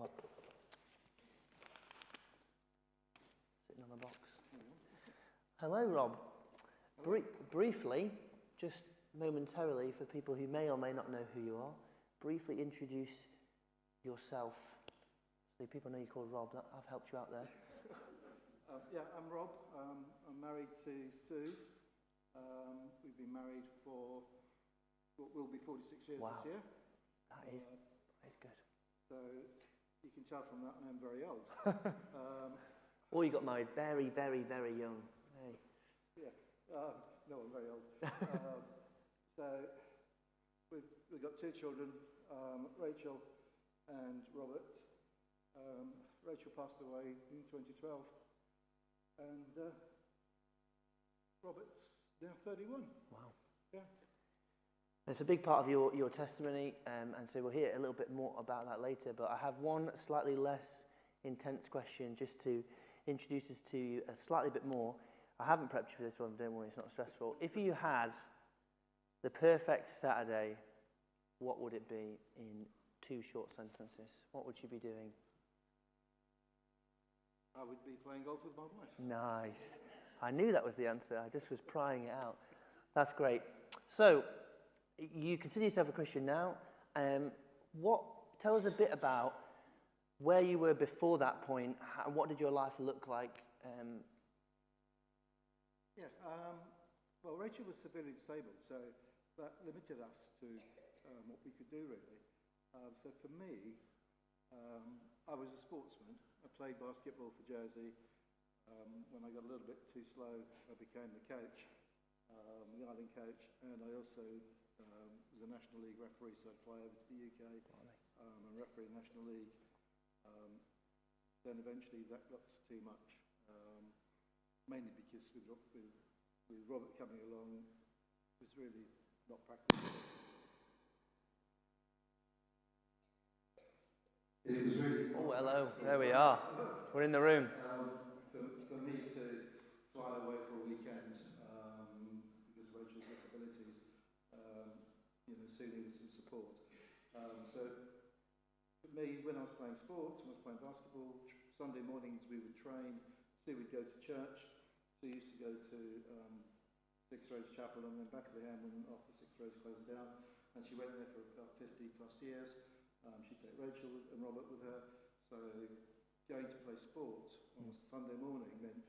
What? Sitting on the box. Hello, Rob. Briefly, just momentarily, for people who may or may not know who you are, briefly introduce yourself. So people know you're called Rob. I've helped you out there. Yeah, I'm Rob. I'm married to Sue. We've been married for what will be 46 years Wow. this year. That is good. So you can tell from that I'm very old. Or you got married very, very, very young. Hey. Yeah, no, I'm very old. So we've got two children, Rachel and Robert. Rachel passed away in 2012, and Robert's now 31. Wow. Yeah. It's a big part of your testimony, and so we'll hear a little bit more about that later, but I have one slightly less intense question just to introduce us to you a slightly bit more. I haven't prepped you for this one, don't worry, it's not stressful. If you had the perfect Saturday, what would it be in 2 short sentences? What would you be doing? I would be playing golf with my wife. Nice. I knew that was the answer. I just was prying it out. That's great. So, you consider yourself a Christian now. Tell us a bit about where you were before that point. What did your life look like? Well, Rachel was severely disabled, so that limited us to what we could do, really. So for me, I was a sportsman. I played basketball for Jersey. When I got a little bit too slow, I became the coach, the island coach, and I also was a National League referee, so I'd fly over to the UK and referee the National League. Then eventually that got too much, mainly because with Robert coming along, it was really not practical. It was really. Oh, hello. There we are. We're in the room. For me to fly away for a weekend because of Rachel's disabilities, Sue needed some support. So for me, when I was playing sports, when I was playing basketball, Sunday mornings we would train. Sue would go to church. Sue used to go to Six Rose Chapel and then Bethlehem, and after Six Rose closed down, and she went there for about 50 plus years. She'd take Rachel and Robert with her. So going to play sports on a Sunday morning meant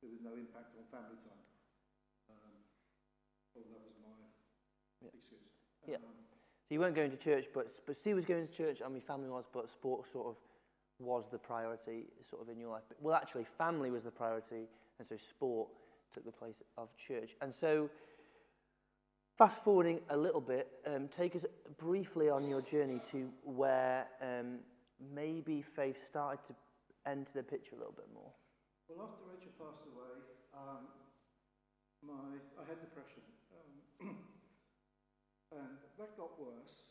there was no impact on family time. Well, that was my excuse. So you weren't going to church, but Sue was going to church, and my family was, but sport sort of was the priority sort of in your life. Well, actually, family was the priority, and so sport took the place of church. And so, fast forwarding a little bit, take us briefly on your journey to where maybe faith started to enter the picture a little bit more. Well, after Rachel passed away, I had depression, and that got worse.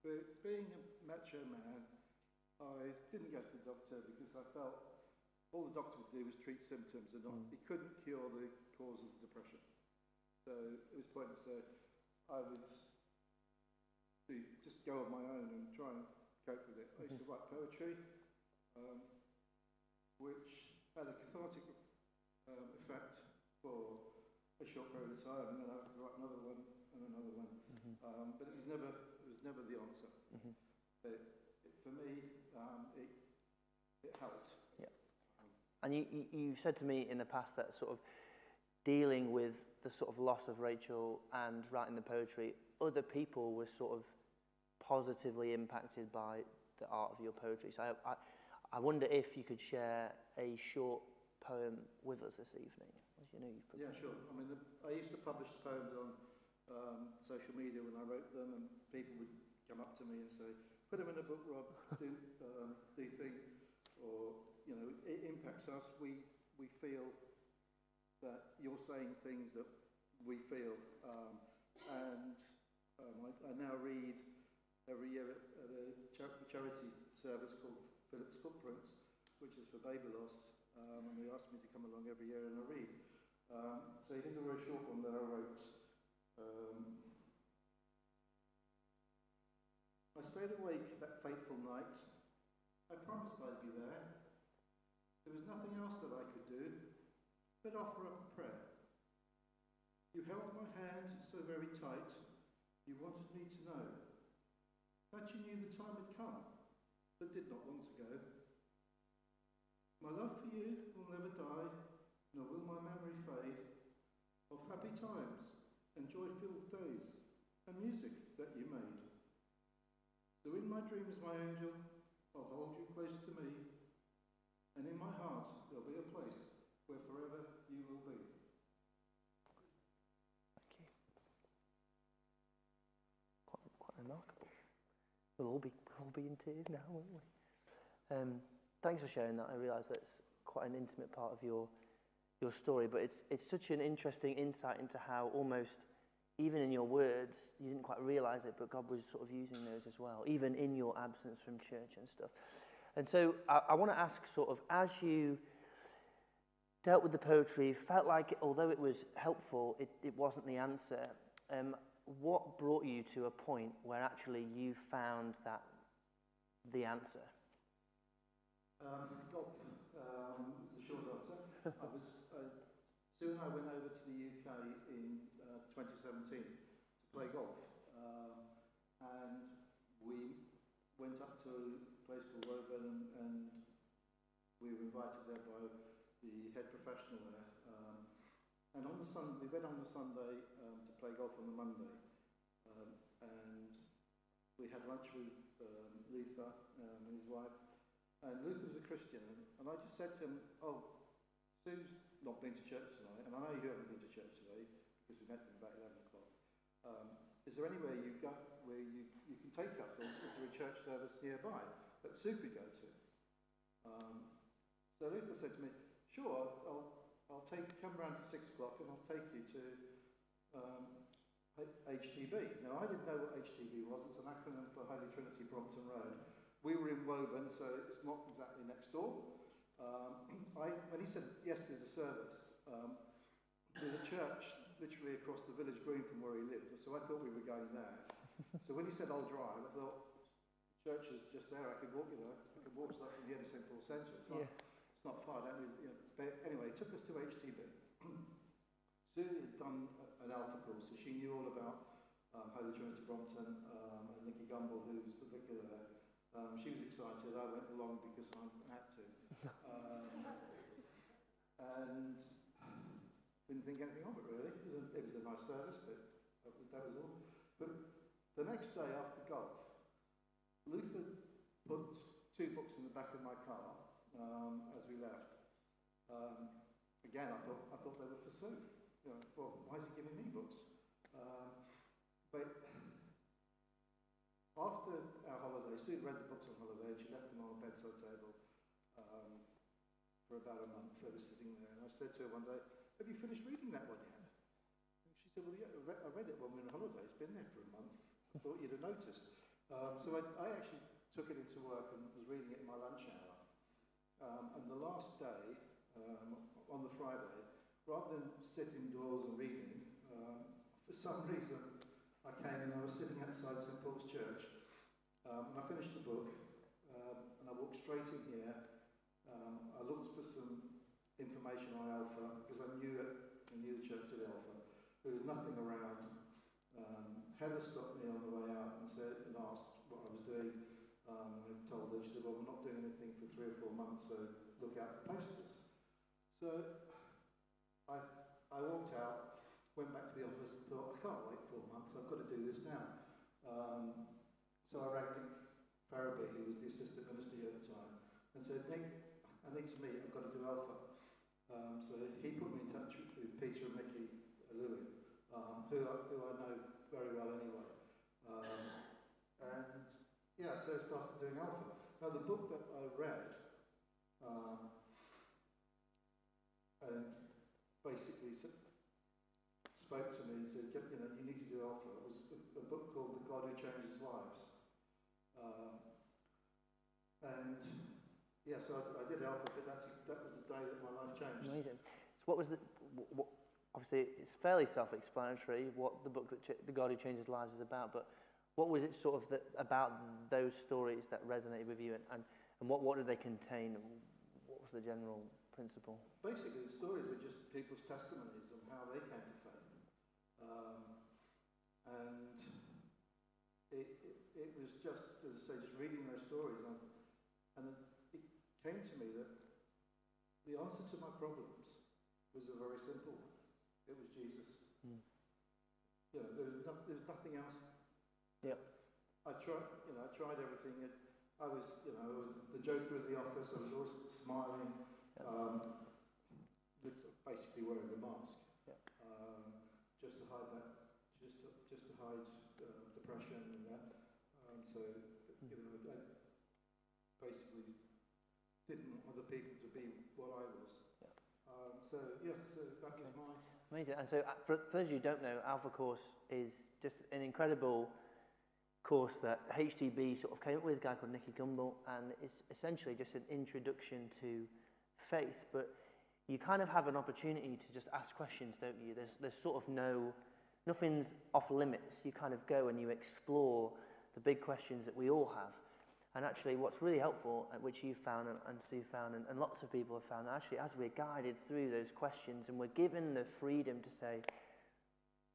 But being a macho man, I didn't go to the doctor because I felt all the doctor would do was treat symptoms, and he couldn't cure the cause of the depression. So it was pointless. So I would just go on my own and try and cope with it. I used to write poetry, which had a cathartic effect for a short period of time, and then I would write another one and another one. But it was never the answer. For me, it helped. Yeah. And you've said to me in the past that sort of dealing with the sort of loss of Rachel and writing the poetry, other people were sort of positively impacted by the art of your poetry. So I wonder if you could share a short poem with us this evening. As you know, you've yeah, sure. I mean, I used to publish poems on social media when I wrote them, and people would come up to me and say, "Put them in a book, Rob. Do you think?" Or it impacts us. We feel that you're saying things that we feel, and I now read every year at a charity service called Philip's Footprints, which is for baby loss, and they ask me to come along every year and I read. So here's a very short one that I wrote. I stayed awake that fateful night, I promised I'd be there. There was nothing else that I could do but offer up a prayer. You held my hand so very tight, you wanted me to know that you knew the time had come, but did not want to go. My love for you will never die, nor will my memory fade, of happy times and joy-filled days and music that you made. So in my dreams, my angel, I'll hold you close to me, and in my heart there'll be a place where forever you will be. Thank you. Quite remarkable. We'll all be in tears now, won't we? Thanks for sharing that. I realise that's quite an intimate part of your story, but it's such an interesting insight into how almost, even in your words, you didn't quite realise it, but God was sort of using those as well, even in your absence from church and stuff. And so I want to ask sort of, as you dealt with the poetry, felt like, although it was helpful, it wasn't the answer. What brought you to a point where actually you found that the answer? Golf is the short answer. Sue and I went over to the UK in 2017 to play golf, and we went up to a place called Woburn, and we were invited there by the head professional there. And on the we went on the Sunday to play golf on the Monday, and we had lunch with Luther and his wife. And Luther was a Christian, and I just said to him, "Oh, Sue's not been to church tonight, and I know you haven't been to church today because we met them about 11 o'clock. Is there anywhere you go where you can take us, or is there a church service nearby that Sue could go to?" So Luther said to me, "Sure, I'll come round at 6 o'clock and I'll take you to H.T.B. Now, I didn't know what H.T.B. was. It's an acronym for Holy Trinity Brompton Road. We were in Woburn, so it's not exactly next door. When he said, yes, there's a service, there's a church literally across the village green from where he lived, so I thought we were going there. So when he said, I'll drive, I thought, church is just there, I could walk, I could walk to that from the end of St. Paul's Centre. It's not far, don't we? But anyway, he took us to H.T.B. Sue had done an alpha course, so she knew all about Holy Trinity Brompton, and Nicky Gumbel, who was the vicar there. She was excited. I went along because I had to. And didn't think anything of it, really. It was a nice service, but that was all. But the next day after golf, Luther put 2 books in the back of my car as we left. Again, I thought they were for Sue. Well, why is he giving me books? But after our holiday, Sue read the books on holiday, and she left them on a bedside table for about a month. They were sitting there, and I said to her one day, "Have you finished reading that one yet?" And she said, "Well, yeah, I read it when we were on holiday. It's been there for a month. I thought you'd have noticed." So I actually took it into work and was reading it in my lunch hour. And the last day, on the Friday, rather than sit indoors and reading, for some reason I came and I was sitting outside St. Paul's Church, and I finished the book, and I walked straight in here. I looked for some information on Alpha, because I knew the church did Alpha. There was nothing around. Heather stopped me on the way out and asked what I was doing. I told her, she said, "Well, we're not doing anything for 3 or 4 months, so look out for posters." So I walked out, went back to the office and thought, I can't wait 4 months, I've got to do this now. So I rang Nick Farabee, who was the assistant minister at the time, and said, "Nick, I need to meet, I've got to do Alpha." So he put me in touch with Peter and Mickey Lewin, who I know very well anyway. And yeah, so I started doing Alpha. Now the book that I read, and basically spoke to me and said, you need to do Alpha. It was a book called The God Who Changes Lives. And yeah, so I did Alpha, but that was the day that my life changed. Amazing. So what was obviously it's fairly self-explanatory what the book The God Who Changes Lives is about, but what was it sort of about those stories that resonated with you, and And what did they contain? What was the general principle? Basically, the stories were just people's testimonies on how they came to faith. And it was just, as I say, just reading those stories. And it came to me that the answer to my problems was a very simple one. It was Jesus. Mm. You know, there was nothing else. Yep. I tried everything. I was the joker in the office. I was always smiling, basically wearing a mask, yep. just to hide that, just to hide depression and that. So I basically didn't want other people to be what I was. Yep. So that was my. Amazing. And so, for those of you who don't know, Alpha Course is just an incredible course that H.O.P.E sort of came up with, a guy called Nicky Gumbel, and it's essentially just an introduction to faith. But you kind of have an opportunity to just ask questions, don't you? There's sort of nothing's off limits. You kind of go and you explore the big questions that we all have. And actually, what's really helpful, which you've found and Sue found, and lots of people have found, that actually as we're guided through those questions and we're given the freedom to say,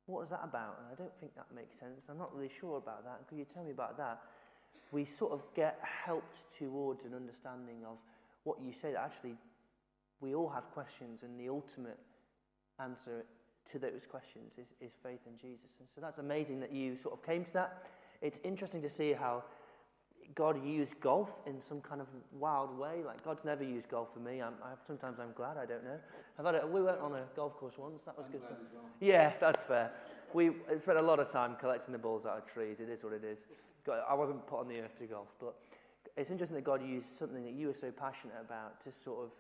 what is that about? And I don't think that makes sense. I'm not really sure about that. Could you tell me about that? We sort of get helped towards an understanding of what you say, that actually we all have questions, and the ultimate answer to those questions is faith in Jesus. And so that's amazing that you sort of came to that. It's interesting to see how God used golf in some kind of wild way. Like, God's never used golf for me. Sometimes I'm glad, I don't know. We went on a golf course once. That was good fun. Well. Yeah, that's fair. We spent a lot of time collecting the balls out of trees. It is what it is. I wasn't put on the earth to golf. But it's interesting that God used something that you were so passionate about to sort of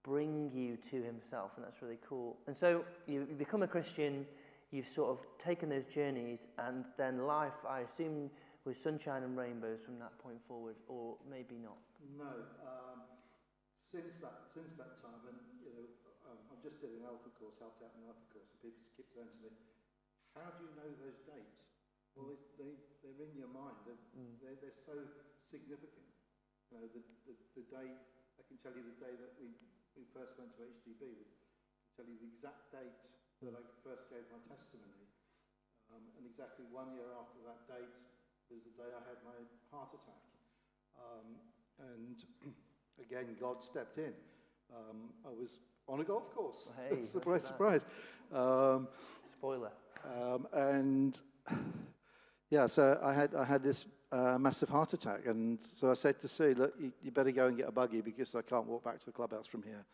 bring you to himself, and that's really cool. And so you become a Christian. You've sort of taken those journeys, and then life, I assume, was sunshine and rainbows from that point forward, or maybe not? No. Since that time, and I just did an Alpha course, helped out an Alpha course, and people keep saying to me, "How do you know those dates?" Well, they're in your mind. They're so significant. You know, the day, I can tell you the day that we first went to H.O.P.E. I can tell you the exact date that I first gave my testimony, and exactly 1 year after that date was the day I had my heart attack. And again, God stepped in. I was on a golf course. Hey, surprise, surprise. Spoiler. And yeah, so I had this massive heart attack, and so I said to Sue, "Look, you better go and get a buggy because I can't walk back to the clubhouse from here."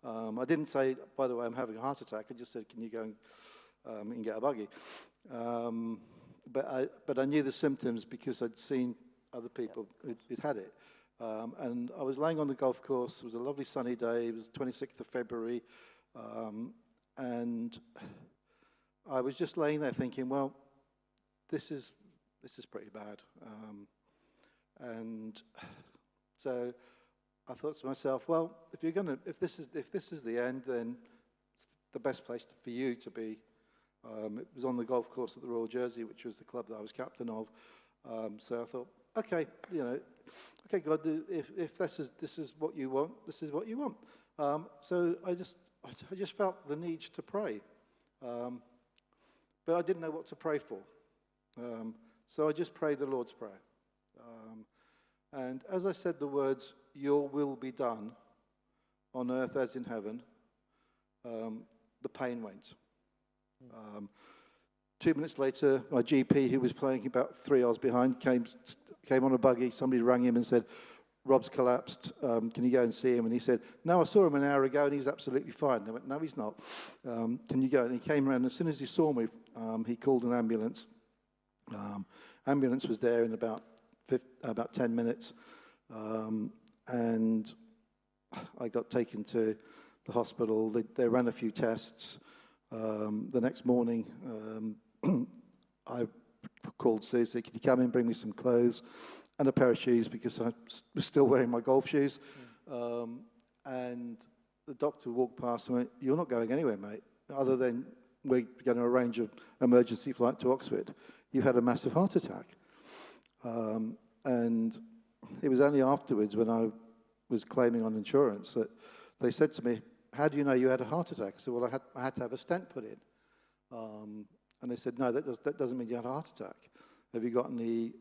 I didn't say, "By the way, I'm having a heart attack." I just said, "Can you go and get a buggy?" But I knew the symptoms because I'd seen other people who'd had it. And I was laying on the golf course. It was a lovely sunny day. It was 26th of February. And I was just laying there thinking, well, this is pretty bad. And so I thought to myself, well, if this is the end, then it's the best place for you to be. It was on the golf course at the Royal Jersey, which was the club that I was captain of. So I thought, okay, God, if this is what you want, this is what you want. So I just felt the need to pray, but I didn't know what to pray for. So I just prayed the Lord's Prayer, and as I said the words, "Your will be done, on earth as in heaven," the pain went. 2 minutes later, my GP, who was playing about 3 hours behind, came on a buggy. Somebody rang him and said, "Rob's collapsed. Can you go and see him?" And he said, "No, I saw him an hour ago and he's absolutely fine." And I went, "No, he's not. Can you go?" And he came around. As soon as he saw me, he called an ambulance. Ambulance was there in about 10 minutes. And I got taken to the hospital. They ran a few tests. The next morning, I called Sue, said, "Can you come in, bring me some clothes and a pair of shoes," because I was still wearing my golf shoes. And the doctor walked past and went, "You're not going anywhere, mate, other than we're going to arrange an emergency flight to Oxford. You've had a massive heart attack." And it was only afterwards when I was claiming on insurance that they said to me, how do you know you had a heart attack? I said, well, I had to have a stent put in. And they said, no, that doesn't mean you had a heart attack. Have you got any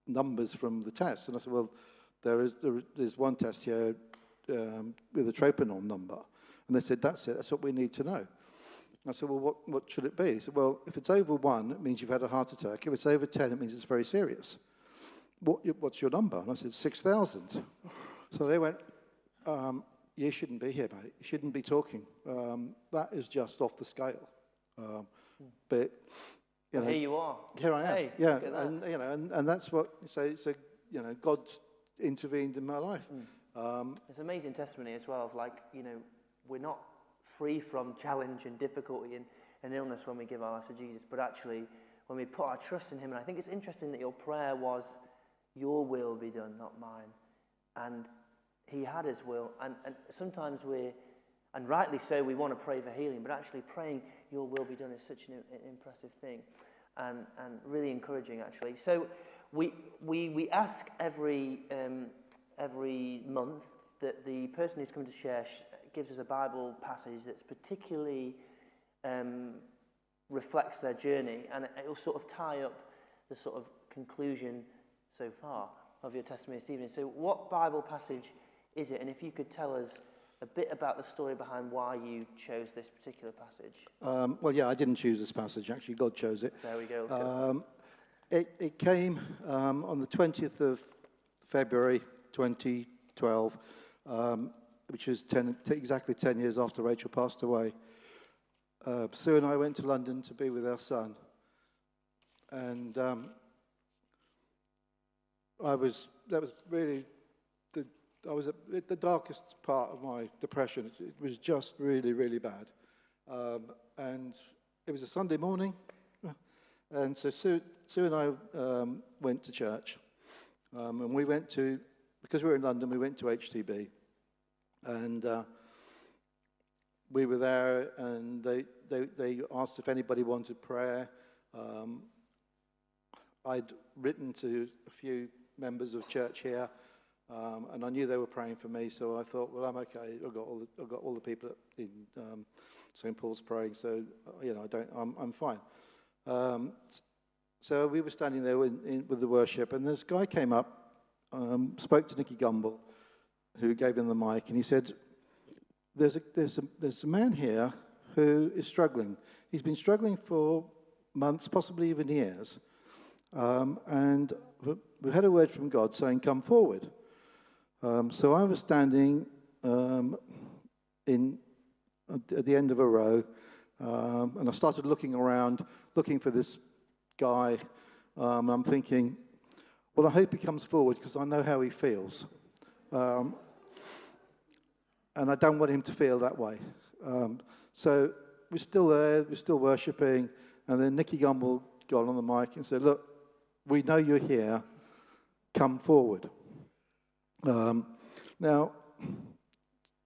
numbers from the test? And I said, well, there's one test here with a troponin number. And they said, that's it, that's what we need to know. I said, well, what should it be? He said, well, if it's over 1, it means you've had a heart attack. If it's over 10, it means it's very serious. What's your number? And I said, 6,000. So they went, you shouldn't be here, mate. You shouldn't be talking. That is just off the scale. But you know, here you are. Here I am. Hey, yeah, and that's what. So God intervened in my life. It's an amazing testimony as well of we're not free from challenge and difficulty and illness when we give our lives to Jesus, but actually when we put our trust in him. And I think it's interesting that your prayer was, your will be done, not mine. And he had his will. And sometimes and rightly so, we want to pray for healing, but actually praying your will be done is such an impressive thing and really encouraging, actually. So we ask every month that the person who's coming to share gives us a Bible passage that's particularly reflects their journey, and it will sort of tie up the sort of conclusion so far of your testimony this evening. So what Bible passage is it? And if you could tell us a bit about the story behind why you chose this particular passage. Well, yeah, I didn't choose this passage. Actually, God chose it. There we go. It came on the 20th of February 2012, which was exactly 10 years after Rachel passed away. Sue and I went to London to be with our son. And I was at the darkest part of my depression. It was just really, really bad. And it was a Sunday morning. And so Sue and I went to church. And we went to, because we were in London, we went to H.O.P.E. And we were there, and they asked if anybody wanted prayer. I'd written to a few members of church here, and I knew they were praying for me, so I thought, well, I'm okay. I've got all the people in St. Paul's praying, so I'm fine. So we were standing there with the worship, and this guy came up, spoke to Nicky Gumbel, who gave him the mic, and he said, "There's a man here who is struggling. He's been struggling for months, possibly even years, and we had a word from God saying, 'Come forward.'" So I was standing at the end of a row, and I started looking around, looking for this guy. And I'm thinking, well, I hope he comes forward because I know how he feels. And I don't want him to feel that way. So we're still there, we're still worshipping, and then Nicky Gumbel got on the mic and said, "Look, we know you're here, come forward." Now,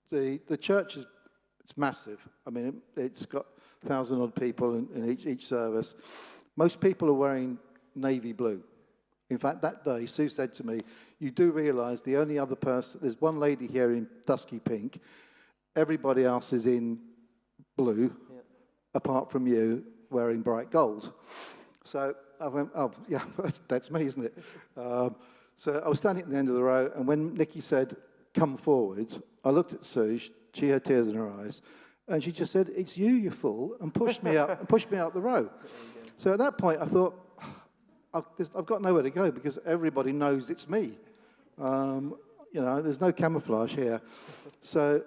the church it's massive. I mean, it's got 1,000-odd people in each service. Most people are wearing navy blue. In fact, that day, Sue said to me, "You do realise the only other person, there's one lady here in dusky pink, everybody else is in blue, apart from you wearing bright gold." So I went, "Oh, yeah, that's me, isn't it?" So I was standing at the end of the row, and when Nicky said, "Come forward," I looked at Sue, she had tears in her eyes, and she just said, "It's you, you fool," and pushed me out the row. So at that point, I thought, I've got nowhere to go because everybody knows it's me. There's no camouflage here. So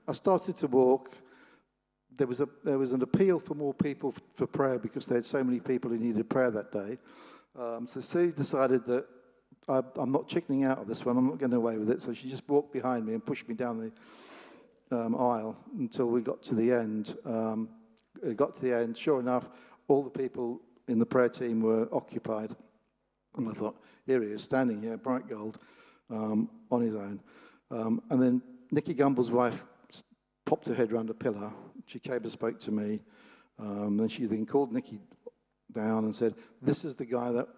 I started to walk. There was an appeal for more people for prayer because there had so many people who needed prayer that day. So Sue decided that I'm not chickening out of this one. I'm not getting away with it. So she just walked behind me and pushed me down the aisle until we got to the end. Sure enough, all the people in the prayer team were occupied. And I thought, here he is, standing here, bright gold, on his own. And then Nicky Gumbel's wife popped her head round a pillar. She came and spoke to me. And she then called Nicky down and said, "This is the guy that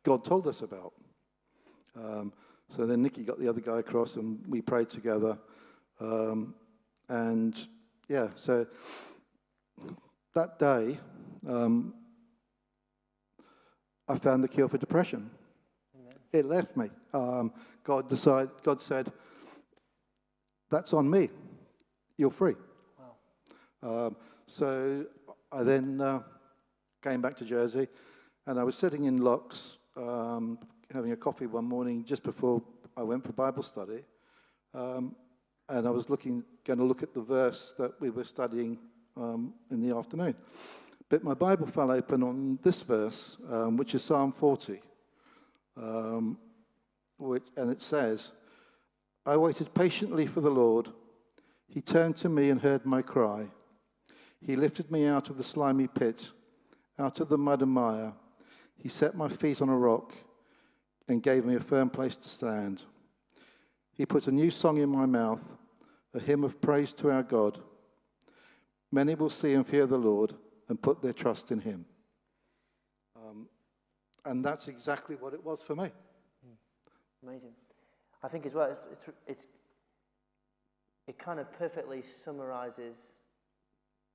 God told us about." So then Nicky got the other guy across and we prayed together. And yeah, so that day, I found the cure for depression. Amen. It left me. God said, that's on me. You're free. Wow. So I then came back to Jersey, and I was sitting in Locks, having a coffee one morning just before I went for Bible study, and I was going to look at the verse that we were studying in the afternoon. But my Bible fell open on this verse, which is Psalm 40, and it says, I waited patiently for the Lord. He turned to me and heard my cry. He lifted me out of the slimy pit, out of the mud and mire. He set my feet on a rock and gave me a firm place to stand. He put a new song in my mouth, a hymn of praise to our God. Many will see and fear the Lord and put their trust in him. And that's exactly what it was for me. Amazing. I think as well, it kind of perfectly summarizes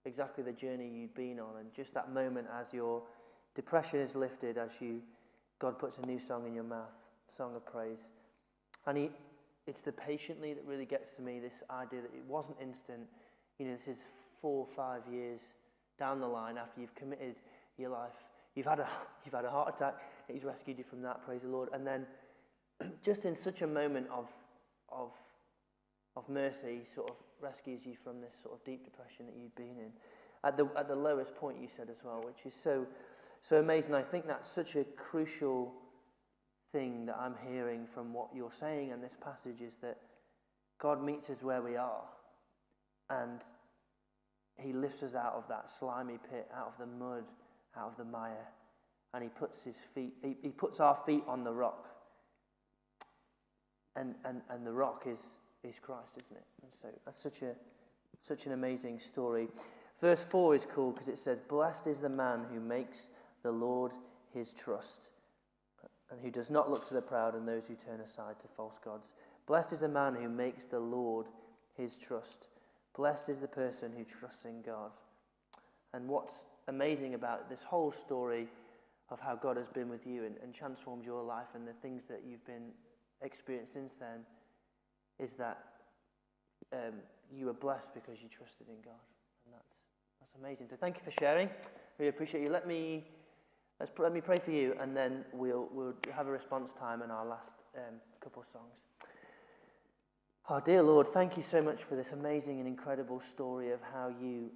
exactly the journey you've been on, and just that moment as your depression is lifted, as God puts a new song in your mouth, song of praise. And it's the patiently that really gets to me, this idea that it wasn't instant. This is 4 or 5 years down the line after you've committed your life. You've had a heart attack. He's rescued you from that, praise the Lord. And then just in such a moment of mercy, sort of rescues you from this sort of deep depression that you'd been in. At the lowest point, you said as well, which is so amazing. I think that's such a crucial thing that I'm hearing from what you're saying in this passage, is that God meets us where we are, and he lifts us out of that slimy pit, out of the mud, out of the mire, and he puts our feet on the rock. And the rock is Christ, isn't it? And so that's such an amazing story. Verse 4 is cool because it says, blessed is the man who makes the Lord his trust, and who does not look to the proud and those who turn aside to false gods. Blessed is the man who makes the Lord his trust. Blessed is the person who trusts in God. And what's amazing about this whole story of how God has been with you and transformed your life, and the things that you've been experienced since then, is that you were blessed because you trusted in God. And that's amazing. So thank you for sharing. Really appreciate you. Let me pray for you, and then we'll have a response time in our last couple of songs. Oh, dear Lord, thank you so much for this amazing and incredible story of how you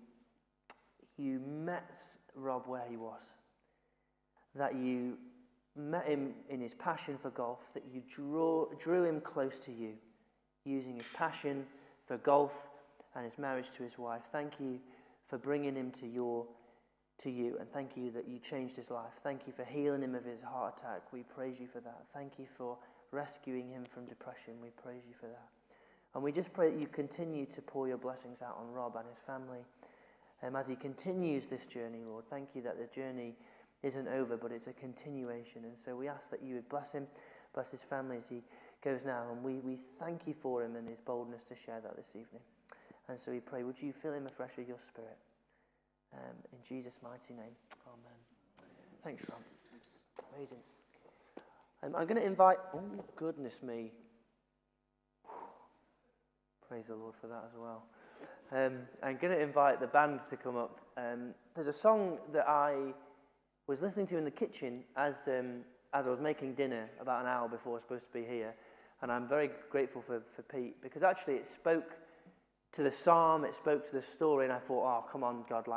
met Rob where he was, that you met him in his passion for golf, that you drew him close to you, using his passion for golf and his marriage to his wife. Thank you for bringing him to you, and thank you that you changed his life. Thank you for healing him of his heart attack. We praise you for that. Thank you for rescuing him from depression. We praise you for that. And we just pray that you continue to pour your blessings out on Rob and his family as he continues this journey, Lord. Thank you that the journey isn't over, but it's a continuation. And so we ask that you would bless him, bless his family as he goes now. And we thank you for him and his boldness to share that this evening. And so we pray, would you fill him afresh with your spirit? In Jesus' mighty name, amen. Thanks, Rob. Amazing. I'm going to invite, oh goodness me. Praise the Lord for that as well. I'm going to invite the band to come up. There's a song that I was listening to in the kitchen as I was making dinner about an hour before I was supposed to be here. And I'm very grateful for Pete, because actually it spoke to the psalm, it spoke to the story, and I thought, oh, come on, God,